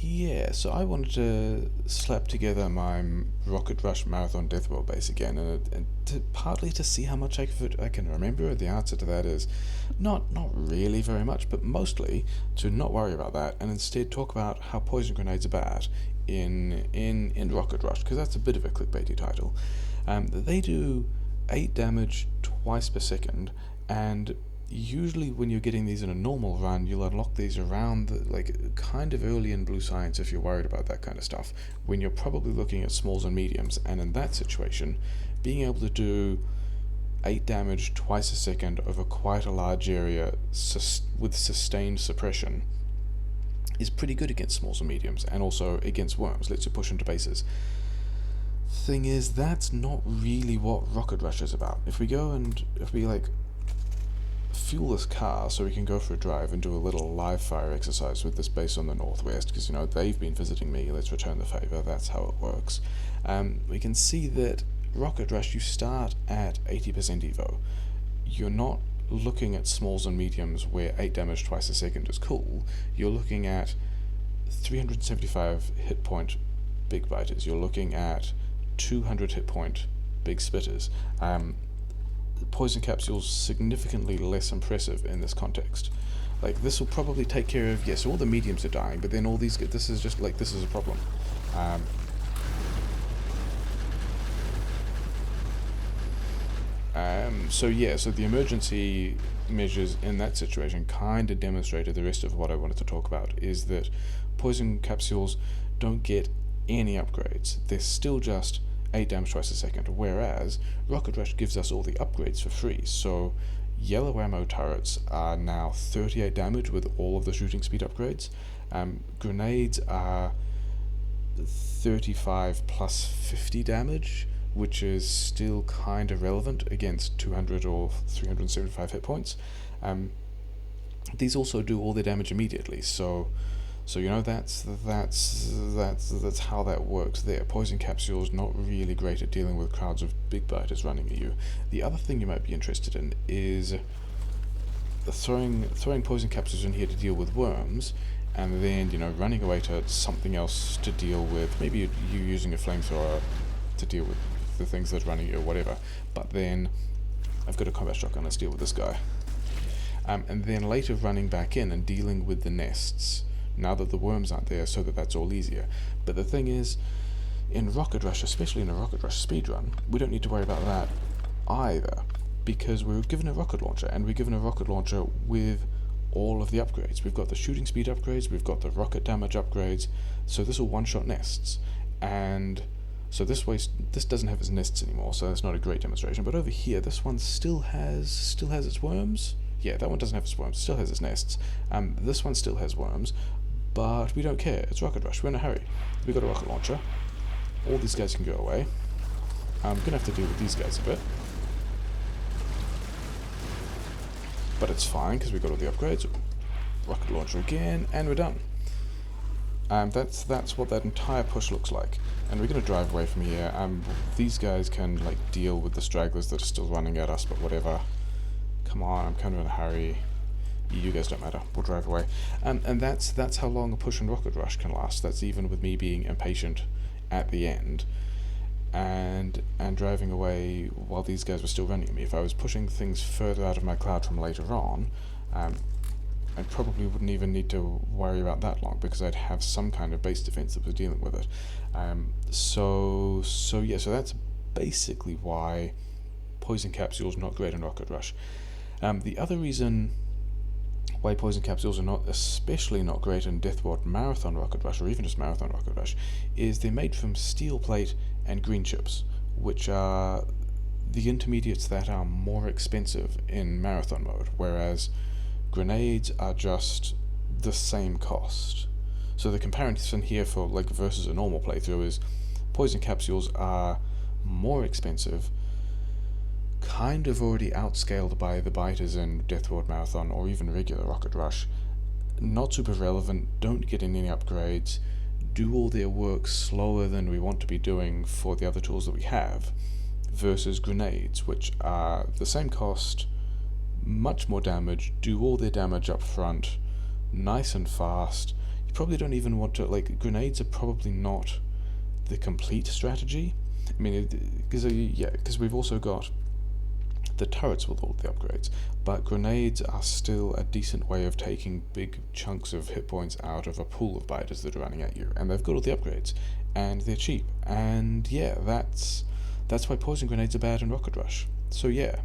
Yeah, so I wanted to slap together my Rocket Rush Marathon Deathworld base again, partly to see how much I can remember. The answer to that is not really very much, but mostly to not worry about that and instead talk about how poison grenades are bad in Rocket Rush, because that's a bit of a clickbaity title. They do 8 damage twice per second, and usually when you're getting these in a normal run, you'll unlock these around kind of early in blue science if you're worried about that kind of stuff, when you're probably looking at smalls and mediums. And in that situation, being able to do 8 damage twice a second over quite a large area with sustained suppression is pretty good against smalls and mediums, and also against worms, lets you push into bases. Thing is, that's not really what Rocket Rush is about. If we fuel this car so we can go for a drive and do a little live fire exercise with this base on the northwest, because they've been visiting me, let's return the favor, that's how it works. We can see that Rocket Rush, you start at 80% evo. You're not looking at smalls and mediums where 8 damage twice a second is cool. You're looking at 375 hit point big biters. You're looking at 200 hit point big spitters. Poison capsules significantly less impressive in this context. This will probably take care of, yes, all the mediums are dying, but then all these, this is a problem. So the emergency measures in that situation kind of demonstrated the rest of what I wanted to talk about, is that poison capsules don't get any upgrades. They're still just 8 damage twice a second, whereas Rocket Rush gives us all the upgrades for free. So yellow ammo turrets are now 38 damage with all of the shooting speed upgrades. Grenades are 35 plus 50 damage, which is still kind of relevant against 200 or 375 hit points. These also do all their damage immediately, so that's how that works there. Poison capsules not really great at dealing with crowds of big biters running at you. The other thing you might be interested in is throwing poison capsules in here to deal with worms, and then running away to something else to deal with. Maybe you using a flamethrower to deal with the things that are running at you or whatever. But then I've got a combat shotgun. Let's deal with this guy. And then later running back in and dealing with the nests, now that the worms aren't there, so that's all easier. But the thing is, in Rocket Rush, especially in a Rocket Rush speedrun, we don't need to worry about that either, because we're given a rocket launcher, and we're given a rocket launcher with all of the upgrades. We've got the shooting speed upgrades, we've got the rocket damage upgrades, so this will one-shot nests. And so this doesn't have its nests anymore, so that's not a great demonstration. But over here, this one still has its worms. Yeah, that one doesn't have its worms, still has its nests. This one still has worms, but we don't care. It's Rocket Rush. We're in a hurry. We've got a rocket launcher. All these guys can go away. I'm going to have to deal with these guys a bit. But it's fine, because we've got all the upgrades. Rocket launcher again, and we're done. That's what that entire push looks like. And we're going to drive away from here. These guys can deal with the stragglers that are still running at us, but whatever. Come on, I'm kind of in a hurry. You guys don't matter. We'll drive away. And that's how long a push in Rocket Rush can last. That's even with me being impatient at the end and driving away while these guys were still running at me. If I was pushing things further out of my cloud from later on, I probably wouldn't even need to worry about that long, because I'd have some kind of base defense that was dealing with it. So that's basically why poison capsules not great in Rocket Rush. The other reason why poison capsules are especially not great in Deathworld Marathon Rocket Rush, or even just Marathon Rocket Rush, is they're made from steel plate and green chips, which are the intermediates that are more expensive in Marathon mode, whereas grenades are just the same cost. So the comparison here for versus a normal playthrough is poison capsules are more expensive, kind of already outscaled by the biters in Deathworld Marathon or even regular Rocket Rush, not super relevant, don't get any upgrades, do all their work slower than we want to be doing for the other tools that we have, versus grenades, which are the same cost, much more damage, do all their damage up front, nice and fast. you probably don't even want to, like, grenades are probably not the complete strategy. I mean, because we've also got the turrets with all the upgrades, but grenades are still a decent way of taking big chunks of hit points out of a pool of biters that are running at you, and they've got all the upgrades, and they're cheap, and yeah, that's why poison grenades are bad in Rocket Rush. So yeah,